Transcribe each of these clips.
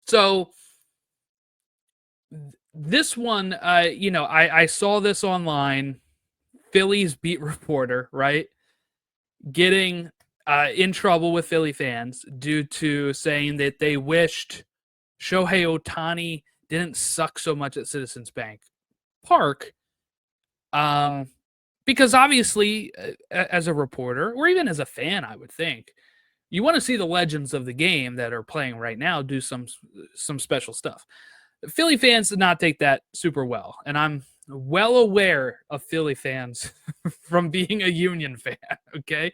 So this one, I saw this online. Phillies beat reporter, right? Getting in trouble with Philly fans due to saying that they wished Shohei Ohtani didn't suck so much at Citizens Bank Park. Because obviously, as a reporter or even as a fan, I would think you want to see the legends of the game that are playing right now do some special stuff. Philly fans did not take that super well, and I'm well aware of Philly fans from being a Union fan. Okay,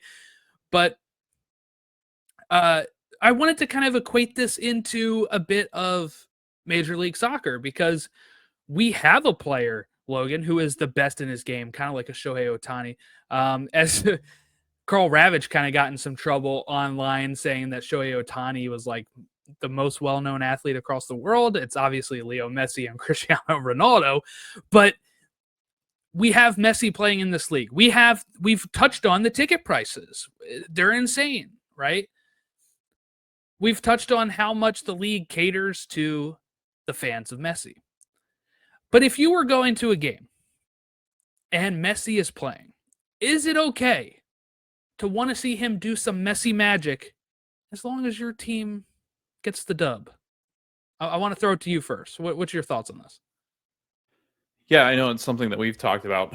but uh, I wanted to kind of equate this into a bit of Major League Soccer because we have a player, Logan, who is the best in his game, kind of like a Shohei Ohtani. As Carl Ravitch kind of got in some trouble online saying that Shohei Ohtani was like the most well-known athlete across the world. It's obviously Leo Messi and Cristiano Ronaldo, but we have Messi playing in this league. We've touched on the ticket prices. They're insane, right? We've touched on how much the league caters to the fans of Messi. But if you were going to a game and Messi is playing, is it okay to want to see him do some Messi magic as long as your team gets the dub? I want to throw it to you first. What's your thoughts on this? Yeah, I know it's something that we've talked about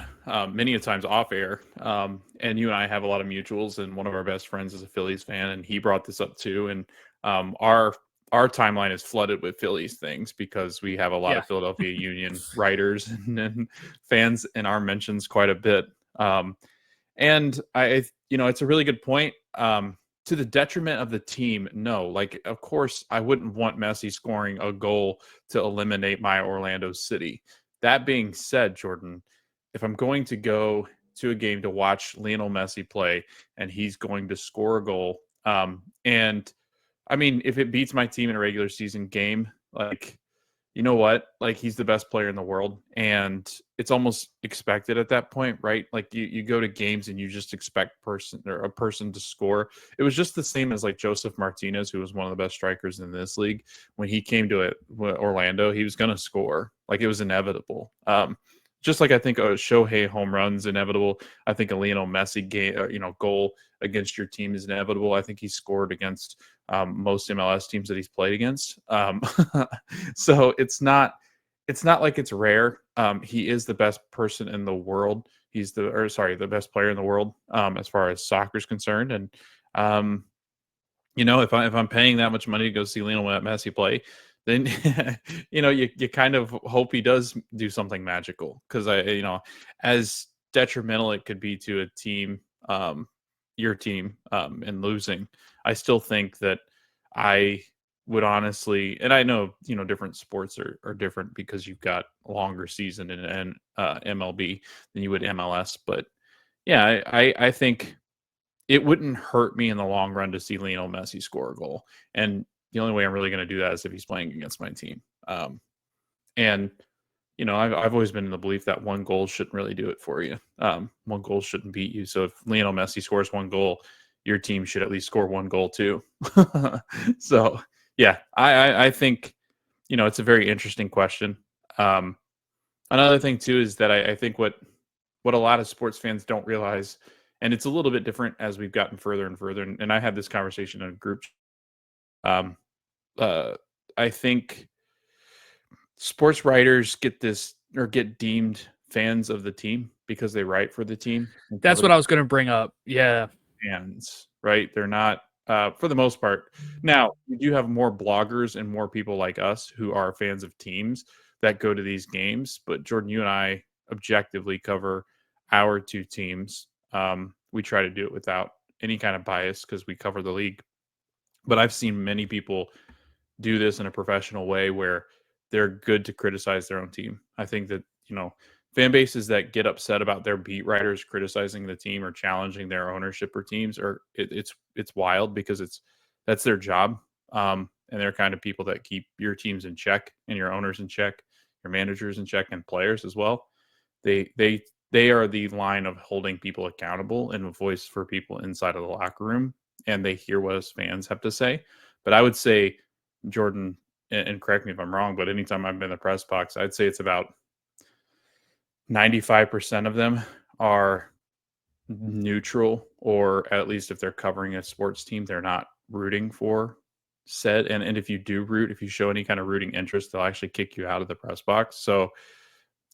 many a times off air. And you and I have a lot of mutuals, and one of our best friends is a Phillies fan, and he brought this up too. And our timeline is flooded with Phillies things because we have a lot Yeah. of Philadelphia Union writers and fans in our mentions quite a bit. And it's a really good point. To the detriment of the team, no. Like, of course, I wouldn't want Messi scoring a goal to eliminate my Orlando City. That being said, Jordan, if I'm going to go to a game to watch Lionel Messi play and he's going to score a goal, and I mean, if it beats my team in a regular season game, like, you know what? Like, he's the best player in the world, and it's almost expected at that point, right? Like, you go to games and you just expect a person to score. It was just the same as like Joseph Martinez, who was one of the best strikers in this league. When he came to Orlando, he was going to score. Like, it was inevitable. Just like I think a Shohei home run's inevitable. I think a Lionel Messi goal against your team is inevitable. I think he scored against most MLS teams that he's played against. So it's not like it's rare. He is the best person in the world. The best player in the world as far as soccer is concerned. And if I'm paying that much money to go see Lionel Messi play, then you kind of hope he does do something magical, because as detrimental it could be to a team, your team, in losing, I still think that I would honestly, and I know different sports are different because you've got a longer season in MLB than you would MLS, but yeah, I think it wouldn't hurt me in the long run to see Lionel Messi score a goal. And the only way I'm really going to do that is if he's playing against my team. And I've always been in the belief that one goal shouldn't really do it for you. One goal shouldn't beat you. So if Lionel Messi scores one goal, your team should at least score one goal too. So yeah, I think it's a very interesting question. Another thing too is that I think what a lot of sports fans don't realize, and it's a little bit different as we've gotten further and further. And I had this conversation in a group. Um, I think sports writers get deemed fans of the team because they write for the team. That's what I was going to bring up. Yeah. Fans, right? They're not, for the most part. Now, we do have more bloggers and more people like us who are fans of teams that go to these games. But Jordan, you and I objectively cover our two teams. We try to do it without any kind of bias because we cover the league. But I've seen many people do this in a professional way where they're good to criticize their own team. I think that, fan bases that get upset about their beat writers criticizing the team or challenging their ownership or teams, or it's wild because that's their job. And they're kind of people that keep your teams in check and your owners in check, your managers in check, and players as well. They are the line of holding people accountable and a voice for people inside of the locker room, and they hear what us fans have to say. But I would say, Jordan, and correct me if I'm wrong, but anytime I've been in the press box, I'd say it's about 95% of them are neutral, or at least if they're covering a sports team, they're not rooting for said. And if you do root, if you show any kind of rooting interest, they'll actually kick you out of the press box. So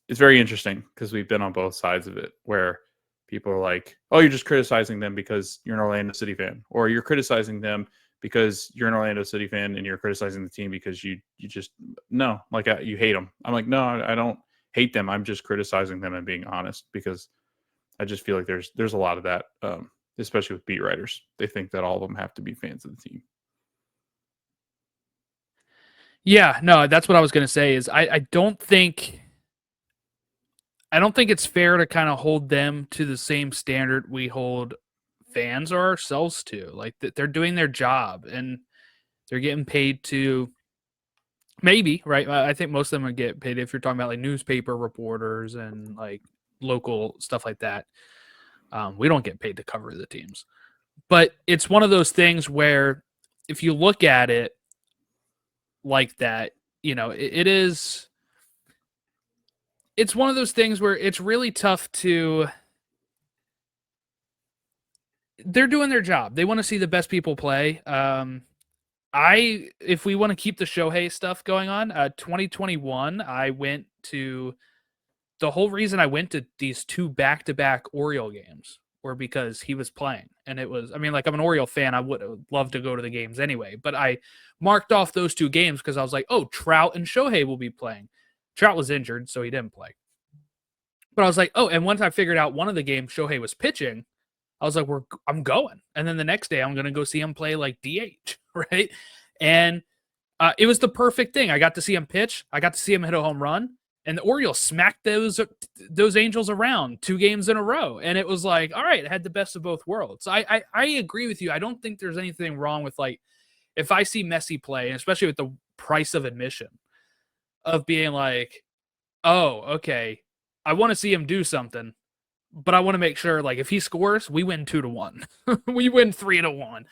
it's very interesting because we've been on both sides of it where people are like, oh, you're just criticizing them because you're an Orlando City fan, or you're criticizing them because you're an Orlando City fan and you're criticizing the team because you just no, like you hate them. I'm like, no, I don't hate them. I'm just criticizing them and being honest because I just feel like there's a lot of that, especially with beat writers. They think that all of them have to be fans of the team. Yeah, no, that's what I was going to say is I don't think it's fair to kind of hold them to the same standard we hold fans or ourselves to. Like they're doing their job and they're getting paid to maybe, right? I think most of them would get paid if you're talking about like newspaper reporters and like local stuff like that. We don't get paid to cover the teams. But it's one of those things where if you look at it like that, it's one of those things where it's really tough to. They're doing their job. They want to see the best people play. If we want to keep the Shohei stuff going on, 2021, I went to the whole reason I went to these 2 back-to-back Oriole games were because he was playing. And it was, I mean, like I'm an Oriole fan. I would love to go to the games anyway, but I marked off those 2 games because I was like, oh, Trout and Shohei will be playing. Trout was injured, so he didn't play. But I was like, oh, and once I figured out one of the games Shohei was pitching, I was like, I'm going. And then the next day I'm going to go see him play like DH, right? And it was the perfect thing. I got to see him pitch. I got to see him hit a home run. And the Orioles smacked those Angels around 2 games in a row. And it was like, all right, it had the best of both worlds. So I agree with you. I don't think there's anything wrong with like, if I see Messi play, and especially with the price of admission, of being like, oh, okay, I want to see him do something, but I want to make sure like if he scores, we win 2-1, we win 3-1,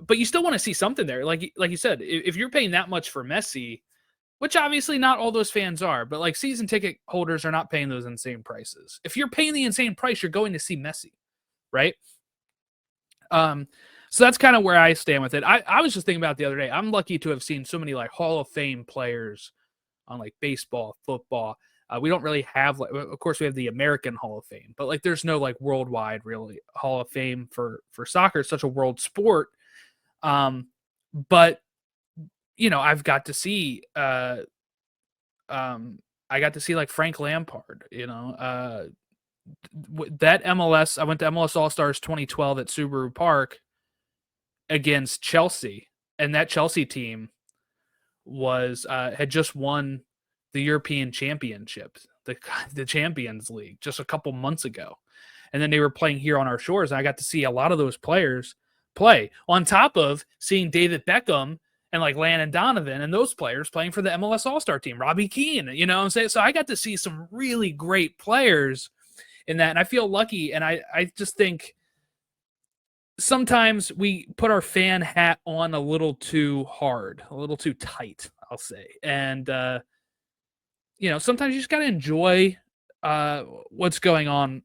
but you still want to see something there. Like you said, if you're paying that much for Messi, which obviously not all those fans are, but like season ticket holders are not paying those insane prices. If you're paying the insane price, you're going to see Messi, right? So that's kind of where I stand with it. I was just thinking about it the other day. I'm lucky to have seen so many like Hall of Fame players on like baseball, football. We don't really have, like, of course, we have the American Hall of Fame, but like there's no like worldwide really Hall of Fame for soccer. It's such a world sport. But I've got to see, I got to see like Frank Lampard. That MLS. I went to MLS All Stars 2012 at Subaru Park against Chelsea, and that Chelsea team was had just won the European Championship, the Champions League, just a couple months ago. And then they were playing here on our shores, and I got to see a lot of those players play, on top of seeing David Beckham and like Landon Donovan and those players playing for the MLS All-Star team, Robbie Keane, you know what I'm saying? So I got to see some really great players in that, and I feel lucky, and I just think sometimes we put our fan hat on a little too hard, a little too tight, I'll say. And sometimes you just got to enjoy what's going on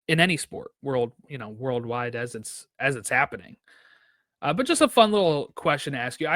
in any sport worldwide as it's happening. But just a fun little question to ask you.